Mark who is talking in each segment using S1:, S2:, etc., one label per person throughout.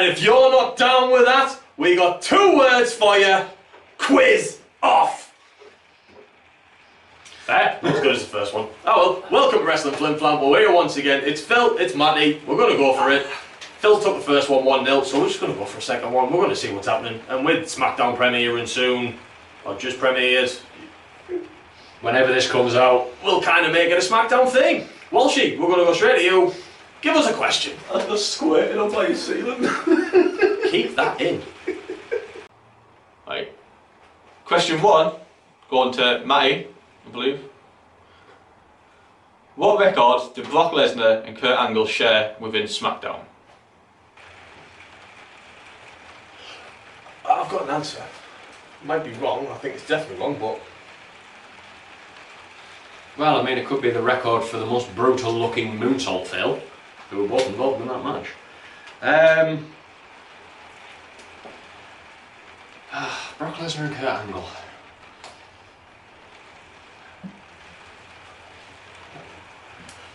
S1: if you're not down with that, we got 2 words for you. Quiz off. There, not as good as the first one. Oh well, welcome to Wrestling Flim Flam. We're here once again. It's Phil, it's Matty. We're going to go for it. Phil took the first one 1-0, so we're just going to go for a second one. We're going to see what's happening. And with Smackdown premiering soon, or just premieres, whenever this comes out, we'll kind of make it a Smackdown thing. Walshy, we're going to go straight to you. Give us a question.
S2: I'm just squirting up like a ceiling.
S1: Keep that in.
S2: Right. Question 1, going to Matty, I believe. What record did Brock Lesnar and Kurt Angle share within Smackdown?
S1: I've got an answer. Might be wrong, I think it's definitely wrong, but...
S3: Well, I mean, it could be the record for the most brutal looking moonsault fail, who were both involved in that match. Brock Lesnar and Kurt Angle.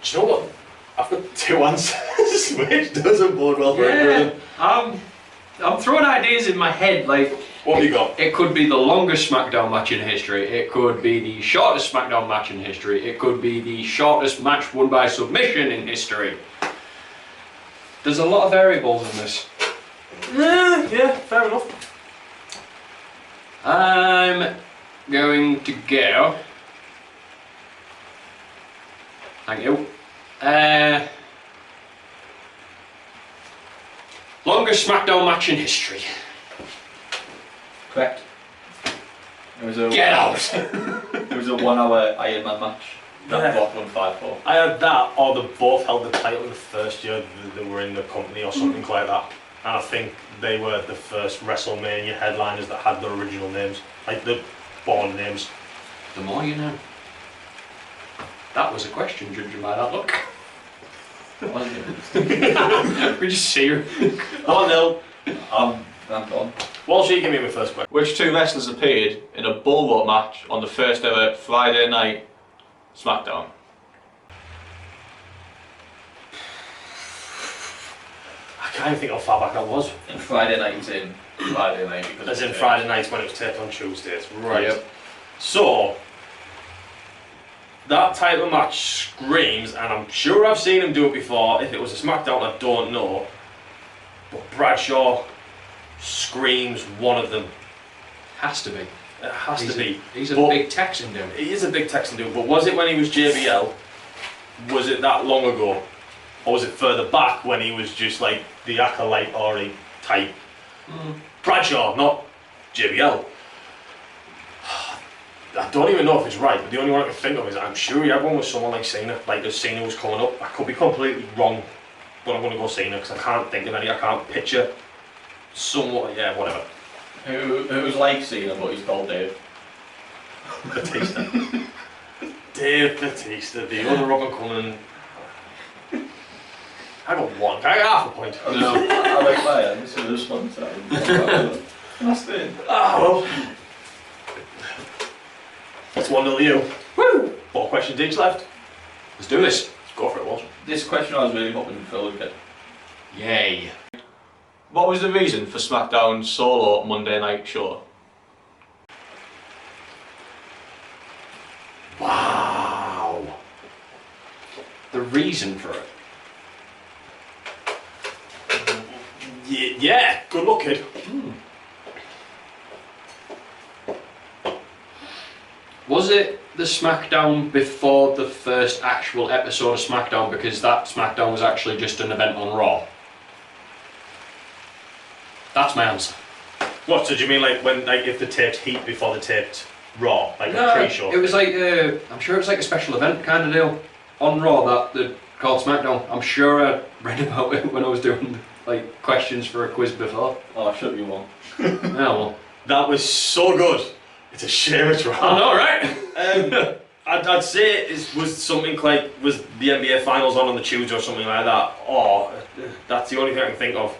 S1: Do you know what? I've got 2 answers, which doesn't bode well for anyone.
S3: I'm throwing ideas in my head, like...
S1: What have you got?
S3: It could be the longest SmackDown match in history, it could be the shortest SmackDown match in history, it could be the shortest match won by submission in history. There's a lot of variables in this.
S1: Yeah, fair enough.
S3: I'm going to go... Thank you. Longest SmackDown match in history.
S2: Correct. It was a
S3: Get out!
S2: It was a 1 hour Iron Man match. That Brock won 5-4.
S1: I had that, or they both held the title the first year they were in the company or something like that. And I think they were the first WrestleMania headliners that had their original names, like the born names.
S3: The more you know. That was a question, judging by that look. We just see her.
S1: 1-0.
S2: I'm done.
S1: Walshy, give me my first question.
S2: Which 2 wrestlers appeared in a bull rope match on the first ever Friday night Smackdown?
S1: I can't even think how far back that was.
S2: And Friday night is in Friday night.
S1: As in Friday nights when it was taped on Tuesdays. Right.
S3: Yep.
S1: So, that type of match screams, and I'm sure I've seen him do it before. If it was a Smackdown, I don't know. But Bradshaw screams one of them.
S3: Has to be.
S1: It has to be.
S3: He's a
S1: But
S3: big Texan dude.
S1: he is a big Texan dude, but was it when he was JBL? Was it that long ago? Or was it further back when he was just like the acolyte or a type? Bradshaw, not JBL. I don't even know if it's right, but the only one I can think of is I'm sure he had one with someone like Cena, like as Cena was coming up. I could be completely wrong, but I'm going to go Cena because I can't think of any, I can't picture somewhat, yeah, whatever.
S2: Who's like Cena but he's called Dave?
S1: Batista. Dave Batista, the other up and coming. I got 1, I got half a point.
S2: No. I like mine, this is this one time. That's it.
S1: Ah, well. It's 1-0 to you. Woo! 4 questions each left.
S3: Let's do this.
S1: Let's go for it, Walsh.
S2: This question I was really hoping Phil would get.
S3: Yay.
S2: What was the reason for SmackDown's solo Monday night show?
S3: Wow. The reason for it.
S1: Yeah, good luck, kid.
S3: Was it the SmackDown before the first actual episode of SmackDown, because that SmackDown was actually just an event on Raw? That's my answer.
S1: What, so do you mean like when, like if they taped Heat before they taped Raw? Like a pre-show?
S3: It was like, I'm sure it was like a special event kind of deal on Raw that they called SmackDown. I'm sure I read about it when I was doing like questions for a quiz before.
S2: Oh, I should be one.
S3: Yeah, well.
S1: That was so good. It's a shame it's Raw.
S3: I know, right?
S1: I'd say it was something like, was the NBA Finals on the Tuesday or something like that, or that's the only thing I can think of,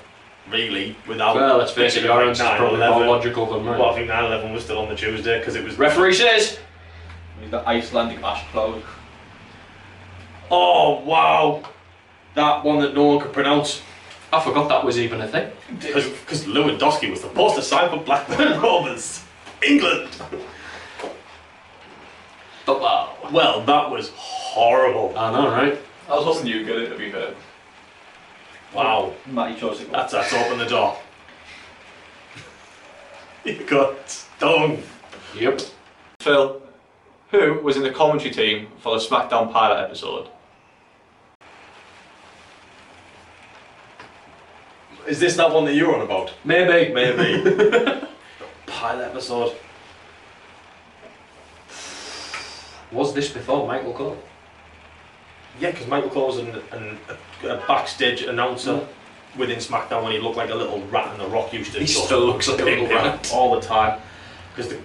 S1: really, without...
S3: Well, let's face it, your answer's probably more logical than mine.
S1: Well, I think 9/11 was still on the Tuesday, because it was...
S3: Referee says...
S2: The Icelandic ash cloud.
S1: Oh, wow! That one that no one could pronounce.
S3: I forgot that was even a thing.
S1: Because Lewandowski was supposed to sign for Blackburn Rovers, England.
S3: Football.
S1: Well, that was horrible.
S3: I know, right?
S2: I was hoping you'd get it, to be fair.
S1: Wow.
S2: Matty chose it.
S1: That's open the door. You got stung.
S3: Yep.
S2: Phil, who was in the commentary team for the Smackdown pilot episode?
S1: Is this that one that you're on about?
S3: Maybe.
S1: Maybe. Pilot episode.
S3: Was this before Michael Cole?
S1: Yeah, because Michael Cole was a backstage announcer within SmackDown when he looked like a little rat and The Rock used to.
S3: He
S1: just
S3: still looks like a
S1: ping
S3: little
S1: him
S3: rat.
S1: all the time. Because the.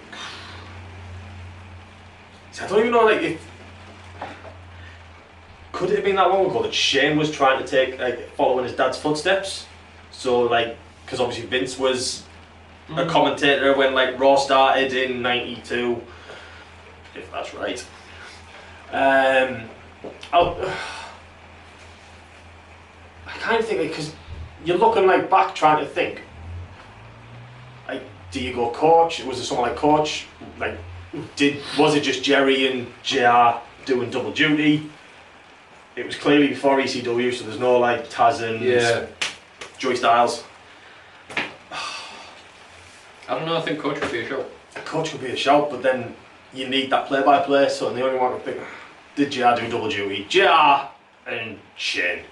S1: See, I don't even know, like, if. Could it have been that long ago that Shane was trying to take, like, following his dad's footsteps? So, like, because obviously Vince was a commentator when, like, Raw started in '92, if that's right. I kind of think, because you're looking like back trying to think, like, do you go Coach? Was it someone like Coach? Like, was it just Jerry and JR doing double duty? It was clearly before ECW, so there's no like Taz and Joey Styles.
S3: I don't know, I think Coach would be a show.
S1: Coach could be a shout, but then you need that play-by-play, so the only one I think, did JR do double duty? JR and Shane.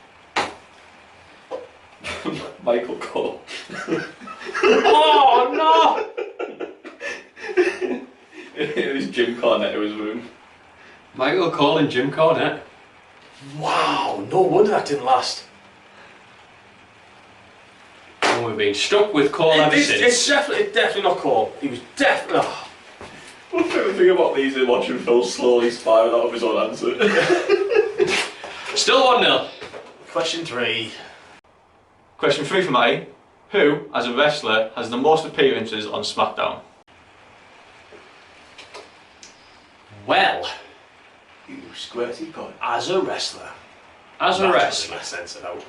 S2: Michael Cole.
S1: Oh no!
S2: It was Jim Cornette who was with him.
S3: Michael Cole and Jim Cornette.
S1: Wow, no wonder that didn't last.
S3: And we've been stuck with Cole ever since.
S1: It's definitely not Cole. He was definitely. Oh.
S2: My favourite thing about these is watching Phil slowly spiral out of his own answer.
S3: Still 1-0.
S1: Question 3.
S2: Question 3 for Matty. Who, as a wrestler, has the most appearances on SmackDown?
S1: Well,
S2: You squirty god.
S1: as a wrestler.
S3: As a
S1: That
S3: wrestler.
S1: makes sense it out.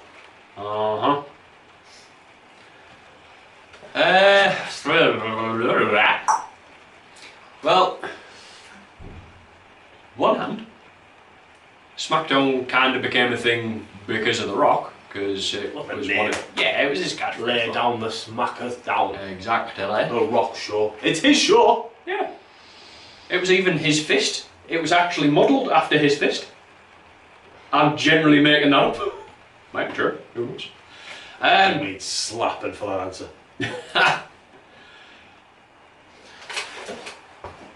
S3: Uh-huh. Well, one hand, SmackDown kind of became a thing because of The Rock, because it
S1: What a
S3: was
S1: name.
S3: one of, yeah, it was his catchphrase.
S1: Lay down the smackers down.
S3: Exactly.
S1: The Rock show. It's his show.
S3: Yeah. It was even his fist. It was actually modelled after his fist. I'm generally making that up. Might be true. Who knows?
S1: You need slapping for that answer.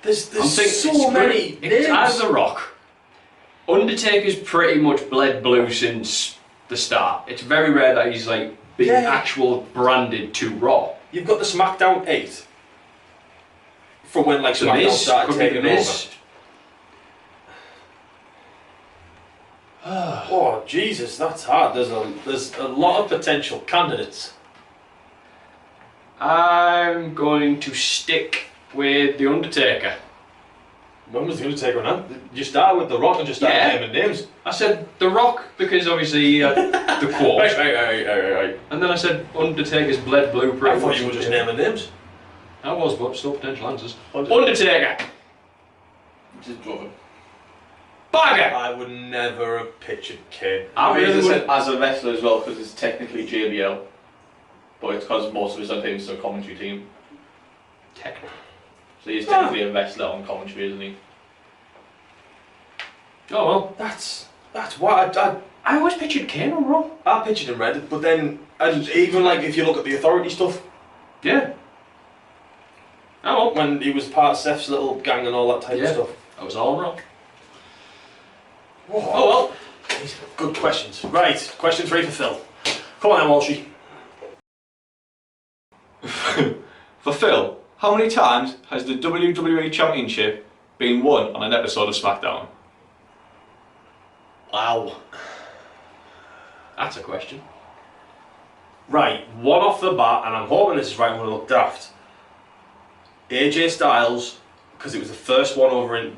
S1: There's
S3: I'm thinking
S1: so many
S3: It's
S1: names.
S3: as The Rock. Undertaker's pretty much bled blue since the start. It's very rare that he's like been actual branded to Raw.
S1: You've got the SmackDown 8. From when like
S3: The
S1: SmackDown
S3: Miz,
S1: started
S3: could be
S1: taking
S3: The Miz.
S1: Oh Jesus, that's hard. There's a lot of potential candidates.
S3: I'm going to stick with The Undertaker.
S1: When was the Undertaker on that? You started with The Rock and just started
S3: Yeah.
S1: naming names.
S3: I said The Rock because obviously he had the quote.
S1: Right.
S3: And then I said Undertaker's bled blue pretty
S1: I thought
S3: much.
S1: you were just naming names.
S3: I was, but still potential answers.
S1: Undertaker.
S2: Just drop him.
S3: Bagger!
S1: I would never have pictured Kane.
S3: I really
S2: said
S3: would.
S2: as a wrestler as well, because it's technically JBL, but it's because most of his appearances are commentary team.
S3: Technically.
S2: So he's technically a wrestler on commentary, isn't he?
S3: Oh well.
S1: That's what
S3: I always pictured Kane on Raw.
S1: I pictured him red, but then and even like if you look at the authority stuff,
S3: Yeah. Oh well.
S1: when he was part of Seth's little gang and all that type of stuff.
S3: I was all wrong.
S1: Whoa.
S3: Oh well.
S1: These are good questions. Right, question 3 for Phil. Come on then, Walshy.
S2: For Phil, how many times has the WWE Championship been won on an episode of SmackDown?
S1: Wow.
S3: That's a question.
S1: Right, one off the bat, and I'm hoping this is right, I'm going to look daft. AJ Styles, because it was the first one over in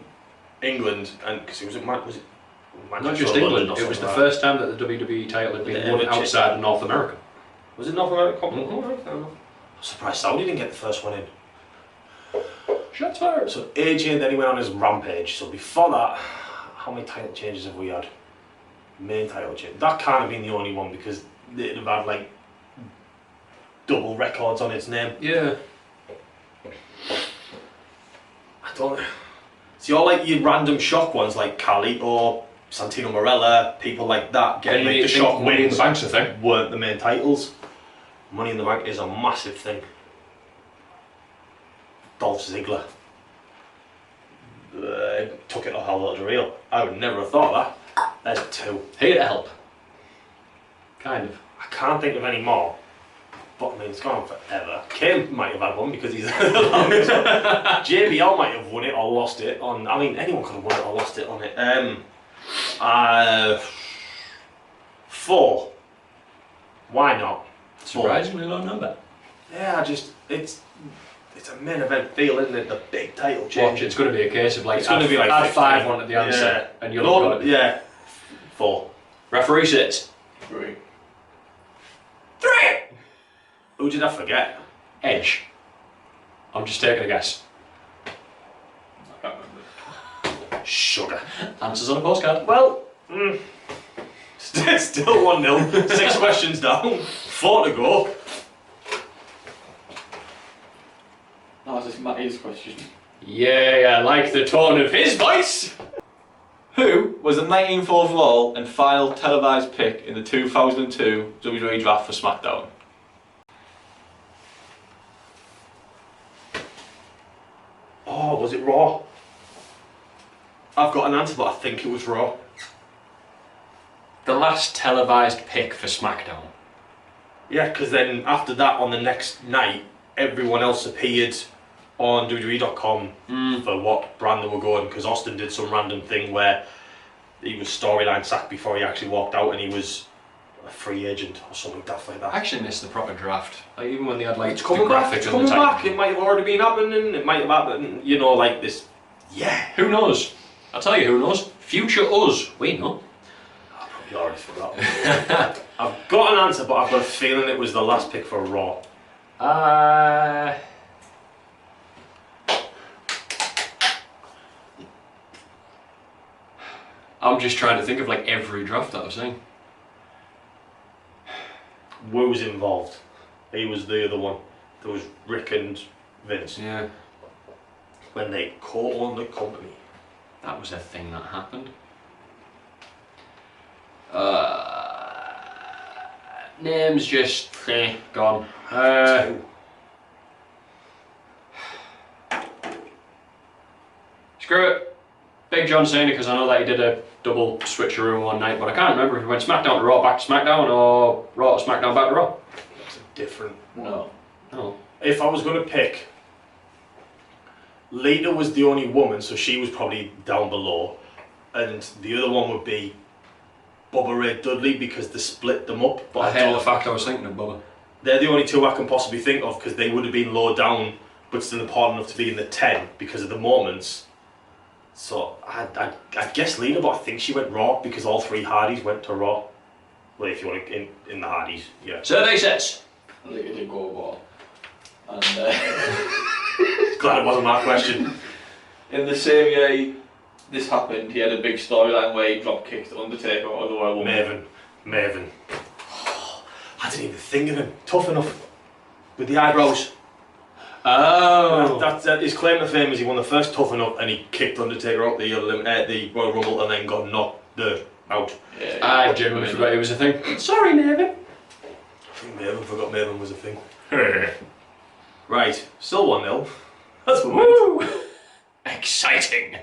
S1: England, and because it was
S3: Not just England, it was the first time that the WWE title had been won outside of North America.
S1: Was it North American continent? Alright, fair enough. I'm surprised Saudi didn't get the first one in.
S3: Shots fired.
S1: So AJ, then he went on his rampage. So before that, how many title changes have we had? Main title change. That can't have been the only one because they'd have had like double records on its name.
S3: Yeah.
S1: I don't. See, all like your random shock ones like Cali or Santino Marella, people like that getting like the shock
S3: Money in
S1: wins
S3: the Bank's a thing.
S1: weren't the main titles. Money in the Bank is a massive thing. Dolph Ziggler took it a hell lot of real. I would never have thought that. There's two.
S3: Here to help. Kind of.
S1: I can't think of any more. But I mean, it's gone on forever. Kane might have had one because he's the longest one. JBL might have won it or lost it on. I mean, anyone could have won it or lost it on it. 4. Why not?
S3: Surprisingly low number.
S1: Yeah, it's a main event feel, isn't it? The big title change.
S3: Watch, it's going to be a case of like,
S1: It's going to be like
S3: add
S1: 15.
S3: 5 on at the answer, and you'll have got it.
S1: Yeah. 4.
S3: Referee sits.
S2: 3.
S1: 3! Who did I forget?
S3: Edge. I'm just taking a guess.
S2: I can't remember.
S1: Sugar.
S3: Answers on a postcard.
S1: Well, still 1-0. 6 questions down. 4 to go.
S2: That was Matty's question.
S3: Yeah, I like the tone of his voice.
S2: Who was the 19th overall and final televised pick in the 2002 WWE Draft for SmackDown?
S1: Oh, was it Raw? I've got an answer, but I think it was Raw.
S3: The last televised pick for SmackDown.
S1: Yeah, because then after that, on the next night, everyone else appeared on WWE.com for what brand they were going, because Austin did some random thing where he was storyline sacked before he actually walked out and he was a free agent or something daft like that.
S3: I actually missed the proper draft. Like, even when they had like
S1: It's coming back, it's coming back. It might have already been happening, it might have happened, you know, like this. Yeah.
S3: Who knows? I'll tell you who knows. Future us, we know.
S1: I probably already forgot. I've got an answer, but I've got a feeling it was the last pick for Raw.
S3: I'm just trying to think of like every draft that I've seen.
S1: Wu was involved. He was the other one. There was Rick and Vince.
S3: Yeah.
S1: When they co-owned the company.
S3: That was a thing that happened. Names just gone. Screw it. Big John Cena, because I know that he did a double switcheroo one night, but I can't remember if he went SmackDown to Raw back to SmackDown or Raw to SmackDown back to Raw.
S1: That's a different one.
S2: No.
S3: Oh.
S1: If I was going to pick, Lita was the only woman, so she was probably down below, and the other one would be Bubba Ray Dudley because they split them up. But
S3: I hate the fact I was thinking of Bubba.
S1: They're the only two I can possibly think of because they would have been low down, but still important enough to be in the 10 because of the moments. So I guess Lita, but I think she went Raw because all 3 Hardys went to Raw. Well, if you want to in the Hardys, yeah.
S3: Survey says.
S2: I think it did go well. And
S1: Glad it wasn't my question.
S2: in the same year this happened, he had a big storyline where he drop kicked Undertaker or the Royal Rumble.
S1: Maven. Oh, I didn't even think of him. Tough enough. With the eyebrows.
S3: Oh.
S1: That's his claim to fame is he won the first Tough Enough and he kicked Undertaker out the Royal Rumble and then got knocked out.
S2: Yeah,
S3: I genuinely forgot it was a thing. Sorry, Maven.
S1: I think Maven forgot Maven was a thing. Right, still 1-0. That's
S3: Woo! Exciting.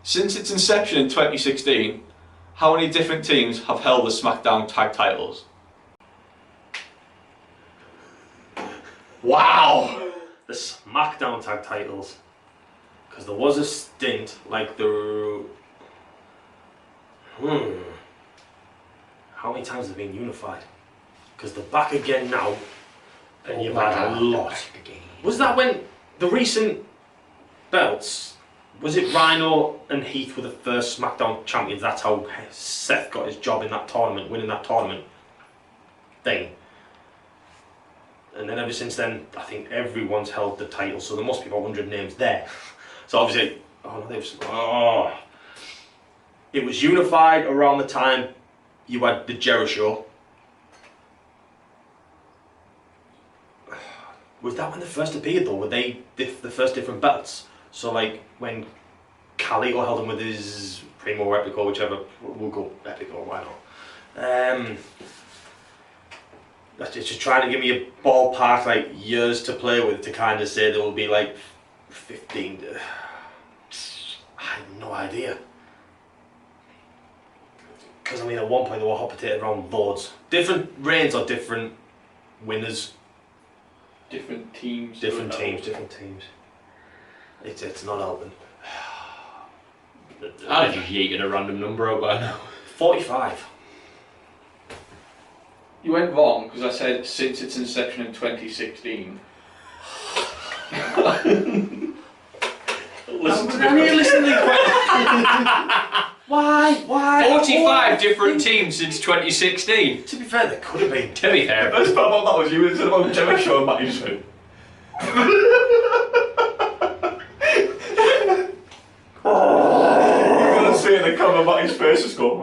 S2: Since its inception in 2016, how many different teams have held the SmackDown tag titles?
S1: Wow! The SmackDown tag titles. Because there was a stint like the. How many times have they been unified? Because they're back again now, and you've had a lot. Was that when the recent belts? Was it Rhino and Heath were the first SmackDown champions? That's how Seth got his job in that tournament, winning that tournament. thing. And then ever since then, I think everyone's held the title, so there must be about 100 names there. So obviously, it was unified around the time you had the Jericho Show. Was that when they first appeared though? Were they the first different belts? So like when Calito held him with his Primo Replica, whichever, we'll go Replica, why not? That's just trying to give me a ballpark like years to play with to kind of say there will be like 15. I have no idea. Because I mean at one point they were hot potato around loads. Different reigns or different winners.
S2: Different teams.
S1: Different teams. It's not helping.
S3: I'd just yeeted a random number out by now.
S1: 45.
S2: You went wrong because I said since its inception in 2016.
S1: Listen to me. Why?
S3: 45 different teams since 2016.
S1: To be fair, there could have been.
S3: To be fair.
S2: The best part about that was you instead about Jericho and Matty just went. You're gonna see in the camera Matty's face just go.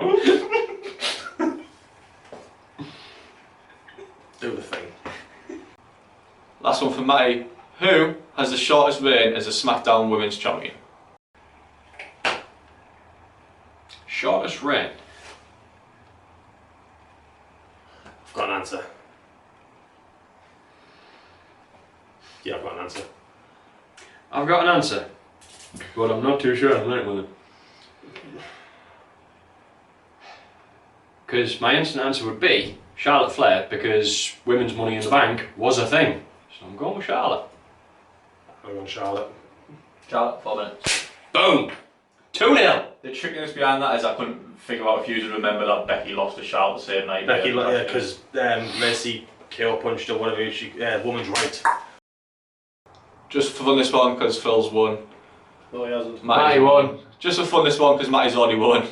S1: Do the thing.
S2: Last one for Matty. Who has the shortest reign as a SmackDown Women's Champion?
S3: Shortest reign.
S1: I've got an answer. Yeah, I've got an answer.
S3: I've got an answer, but I'm not too sure I'm right with it. Because my instant answer would be Charlotte Flair, because women's Money in the Bank was a thing. So I'm going with Charlotte.
S1: I'm going Charlotte.
S2: Charlotte, 4 minutes.
S3: Boom! 2-0.
S2: The trickiness behind that is I couldn't figure out if you would remember that Becky lost to Charlotte the same night.
S1: Becky, yeah, because Lacey KO punched or whatever. Woman's right.
S2: Just for fun this one because Phil's won.
S1: No, he hasn't.
S3: Matty won.
S2: Just for fun this one because Matty's already won.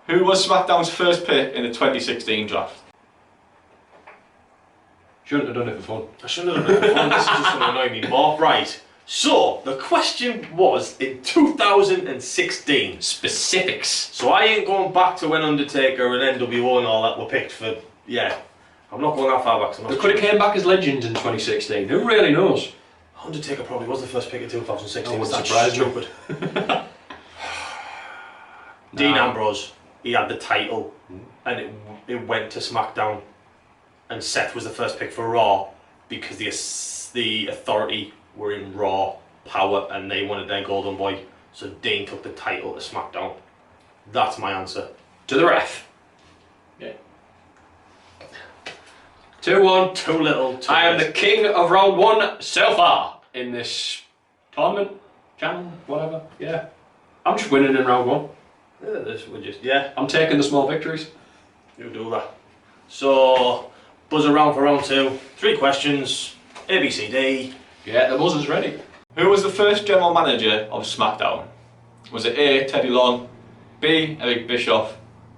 S2: Who was SmackDown's first pick in the 2016 draft?
S3: Shouldn't have done it for fun.
S1: I shouldn't have done it before. This is just going to annoy me more. Right. So, the question was in 2016.
S3: Specifics.
S1: So I ain't going back to when Undertaker and NWO and all that were picked for, yeah. I'm not going that far back. So
S3: They could have came back as legends in 2016. Who really knows?
S1: Undertaker probably was the first pick in 2016.
S3: Oh,
S1: That's
S3: surprise me.
S1: stupid. Dean Ambrose, he had the title and it went to SmackDown. And Seth was the first pick for Raw because the Authority were in Raw Power and they wanted their golden boy. So Dean took the title to SmackDown. That's my answer.
S3: To the ref.
S2: Yeah.
S3: 2-1.
S1: Too little. Too
S3: I am
S1: late.
S3: the king of round 1 so far in this tournament, channel, whatever. Yeah. I'm just winning in round 1.
S1: Yeah,
S3: I'm taking the small victories.
S1: you do that. So, buzz around for round 2. 3 questions. A, B, C, D.
S3: Yeah, the buzzer's ready.
S2: Who was the first general manager of SmackDown? Was it A. Teddy Long, B. Eric Bischoff,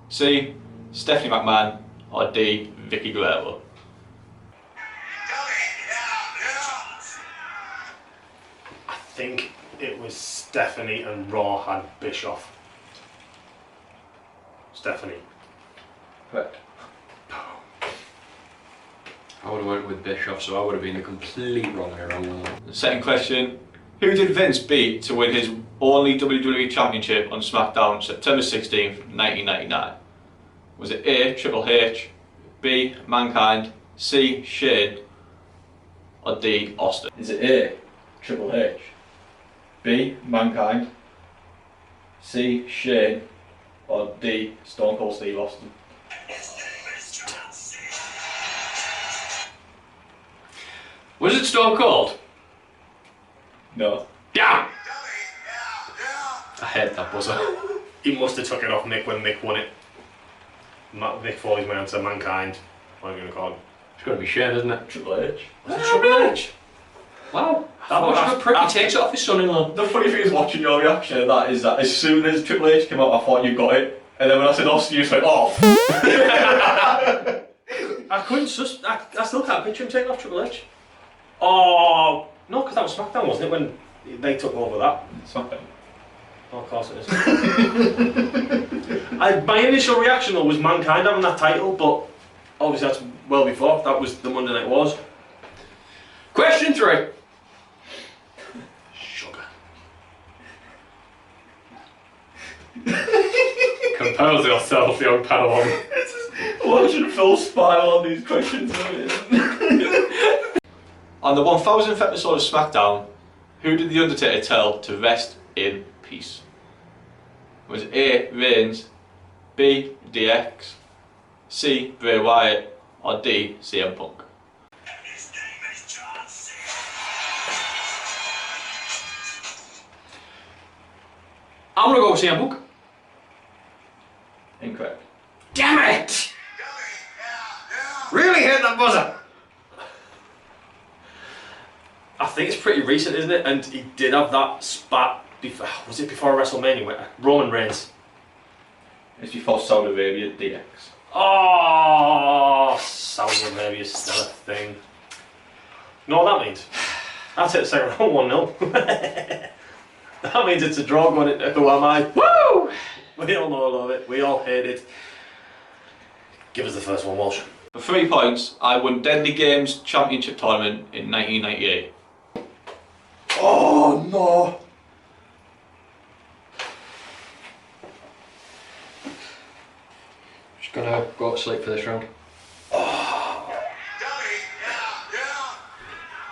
S2: C. Stephanie McMahon, or D. Vicky Guerrero?
S1: I think it was Stephanie and Raw had Bischoff. Stephanie.
S2: Correct.
S3: I would have went with Bischoff, so I would have been the complete wrong here on that.
S2: The second question. Who did Vince beat to win his only WWE Championship on SmackDown September 16th, 1999? Was it A. Triple H, B. Mankind, C. Shane, or D. Austin? Is it A. Triple H, B. Mankind, C. Shane, or D. Stone Cold Steve Austin?
S3: Was it Stone Cold?
S2: No.
S3: Yeah! I hate that buzzer.
S1: He must have took it off Mick when Mick won it. Mick Foley's my answer. Mankind. What are you going to call him?
S3: It's got to be Shane, isn't it?
S2: Triple H.
S1: Was it Triple H?
S3: Wow. That much of a prick he takes it off his son-in-law.
S2: The funny thing is watching your reaction to that is that as soon as Triple H came out I thought you got it, and then when I said Austin you just went off.
S1: I still can't picture him taking off Triple H. Oh, no, because that was Smackdown, wasn't it, when they took over that?
S2: Smackdown.
S1: Oh, of course it is. My initial reaction though was Mankind having that title, but obviously that's well before. That was the Monday Night Wars.
S3: Question 3.
S1: Sugar.
S3: Compose yourself, young Padawan.
S2: Watching Phil smile on these questions. On the 1000th episode of Smackdown, who did The Undertaker tell to rest in peace? Was it A. Reigns, B. DX, C. Bray Wyatt, or D. CM Punk?
S3: I'm gonna go with CM Punk.
S2: Incorrect.
S3: Damn it! Really hit that buzzer.
S1: I think it's pretty recent, isn't it? And he did have that spat before. Was it before WrestleMania? With Roman Reigns.
S2: It's before Saudi Arabia DX.
S1: Oh, Saudi Arabia still a thing. You know what that means? I'll take the second round 1-0. That means it's a draw going into Who Am I? Woo! We all know, love it. We all hate it. Give us the first one, Walsh.
S2: For 3 points, I won Deadly Games Championship Tournament in 1998.
S1: Oh no!
S3: Just gonna go to sleep for this round.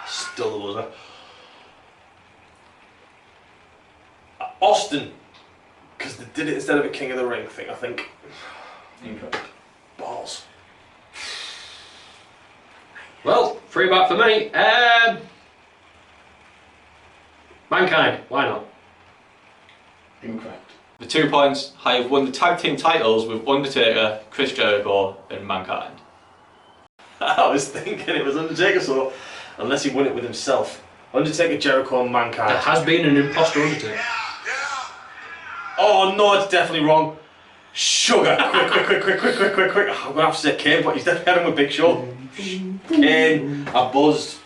S1: Still the loser. Austin, because they did it instead of a King of the Ring thing, I think.
S2: Incorrect.
S1: Balls.
S3: Well, 3 back for me. Mankind, why not?
S2: Incorrect. For 2 points, I have won the tag team titles with Undertaker, Chris Jericho, and Mankind.
S1: I was thinking it was Undertaker, so unless he won it with himself. Undertaker, Jericho, and Mankind.
S3: There has been an imposter Undertaker.
S1: Oh no, it's definitely wrong. Sugar. Quick. I'm gonna have to say Kane, but he's definitely had him with Big Show. Kane, I buzzed.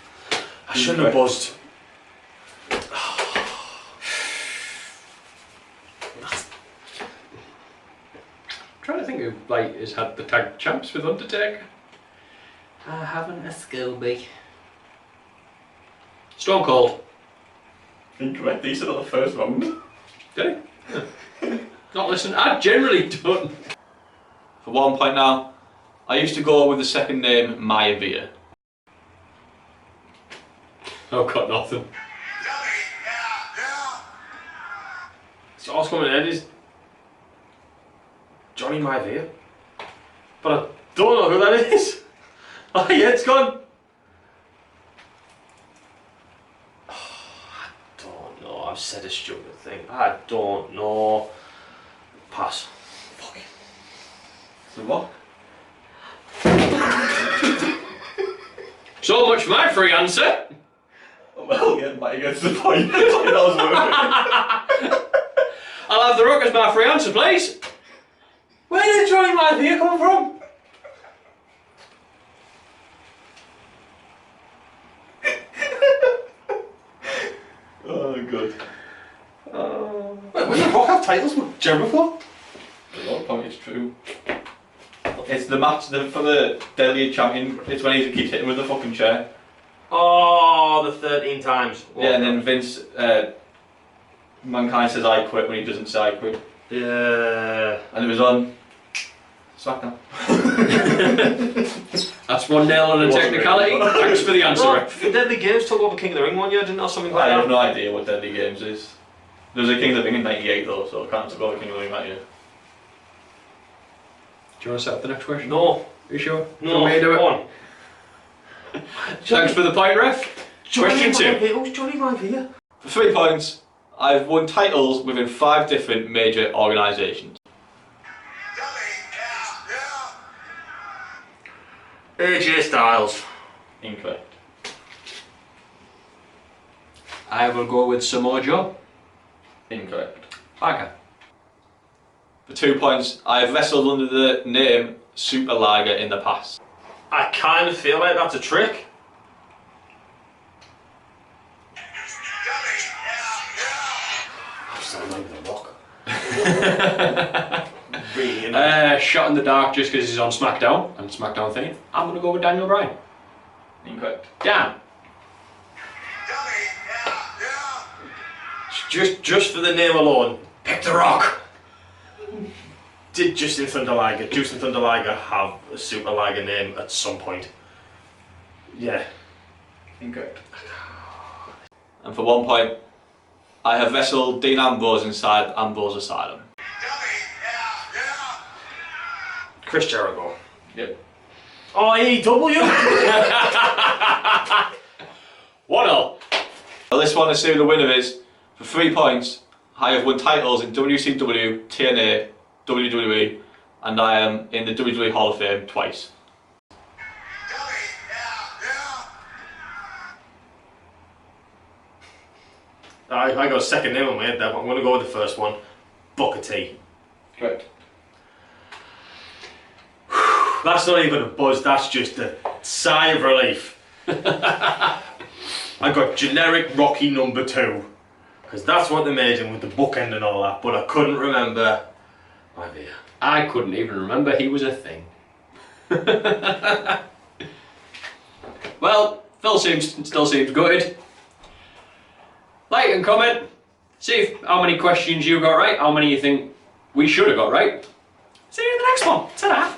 S1: I shouldn't have buzzed.
S3: Trying to think who has had the tag champs with Undertaker.
S1: I haven't a Scooby.
S3: Stone Cold.
S2: Incorrect. These are not the first round.
S3: Did he? Not listening. I generally don't.
S2: For 1 point now, I used to go with the second name Maya Via.
S3: I've got nothing.
S1: So all that's coming in is Johnny Maivia. But I don't know who that is. Oh yeah, it's gone. Oh, I don't know. I've said a stupid thing. I don't know. Pass. Fuck it.
S2: So what?
S3: So much for my free answer.
S2: Well, yeah, Mike gets the point. That was worth it.
S3: I'll have the Rook as my free answer, please.
S1: Where did Johnny Maivia come from?
S2: Oh, good.
S1: Wait, when did Rock have titles with Jericho?
S2: Your point is true. It's the match for the Deadly Champion. It's when he keeps hitting with the fucking chair.
S1: Oh, the 13 times.
S2: Yeah, and then Vince, Mankind says I quit when he doesn't say I quit.
S1: Yeah.
S2: And it was on Smackdown.
S3: That's 1-0 on a technicality.
S2: Really.
S3: Thanks for the answer.
S1: Well, the Deadly Games took over King of the Ring one year, didn't have something like
S2: I
S1: that?
S2: have no idea what Deadly Games is. There was a King of the Ring in '98 though, so I can't talk about King of the Ring that year.
S3: Do you want to set up the next question?
S1: No.
S3: Are you sure?
S1: No.
S3: Do you want me to do it?
S1: Go on.
S3: Thanks for the point, ref. Question 2.
S1: Who's Johnny Maivia?
S2: For 3 points, I've won titles within 5 different major organisations.
S1: AJ Styles.
S2: Incorrect.
S3: I will go with Samoa Joe.
S2: Incorrect.
S3: Okay.
S2: For 2 points, I have wrestled under the name Super Liger in the past.
S1: I kind of feel like that's a trick. I'm still like The Rock. Really,
S3: Shot in the dark just because he's on SmackDown and SmackDown thing. I'm gonna go with Daniel Bryan.
S2: Incorrect.
S3: Dan.
S1: Just for the name alone, pick The Rock. Did Justin Thunder Liger have a Super Liger name at some point? Yeah.
S2: Incorrect. And for 1 point, I have wrestled Dean Ambrose inside Ambrose Asylum.
S1: Chris Jericho.
S2: Yep.
S1: Oh, AEW?
S3: 1-0.
S2: Well, this one, I see who the winner is. For 3 points, I have won titles in WCW, TNA, WWE, and I am in the WWE Hall of Fame twice.
S1: I got a second name on my head there, but I'm going to go with the first one. Booker T.
S2: Correct.
S1: That's not even a buzz, that's just a sigh of relief. I got generic Rocky number 2. Because that's what they made him with the bookend and all that, but I couldn't remember my dear.
S3: I couldn't even remember he was a thing. Well, Phil still seems gutted. Like and comment. See how many questions you got right, how many you think we should have got right. See you in the next one. Ta-da!